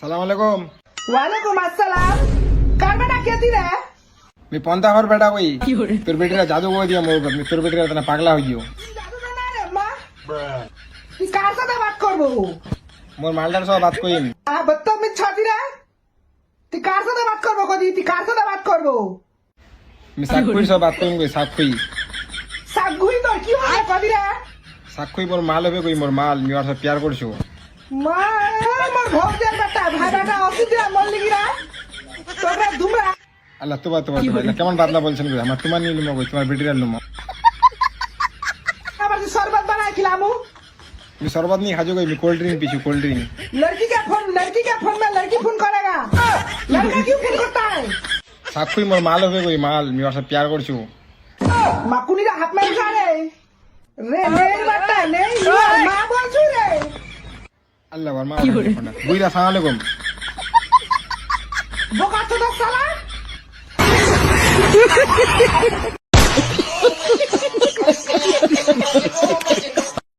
সালাম আলাইকুম। ওয়ালাইকুম আসসালাম। কার বেটা কেতি রে? मी पंता घर बेटा कोई তোর বেটিরা জাদু করে দিয়া মোর উপর তোর বেটিরা তানা পাগলা হই দিও জাদু না রে মা। তুই কার সাথে বাত করবো? মোর মালটার সব বাত কইম বদতমিজ ছাতি রে। তুই কার সাথে বাত করবো কদি? তুই কার সাথে বাত করবো? मी সাক্ষুই সব বাত কইম কই সাক্ষুই সাগুই তোর কি হয় কদি রে? সাক্ষুই মোর মাল হবে কই মোর মাল মি ওর সাথে প্যার করছো মা মোর ভোগ দে বেটা ভাই বেটা অসুধ রে মল্লি গিরা। তোরা দুমরা আল্লাহ তোমার কেমন বাদলা বলছেন কই আমার তোমার নিলুম কই তোমার বেটিরা লুম আবার শরবত বানাই খিলামু। मी শরবত নি খাজো কই मी कोल्ड ड्रिंक पीछू कोल्ड ड्रिंक लड़की के फोन में लड़की फोन करेगा। लड़का क्यों फोन करता है? সাক্ষুই মোর মাল হবে কই মাল মি ওর সাথে প্যার করছো মাকুনিরা হাত মেরে খা রে রে নেই বাটা নেই মা বলছু রে। আল্লাহ ওর মা বুইরা সালাম আলাইকুম বোকা চোদা সালা।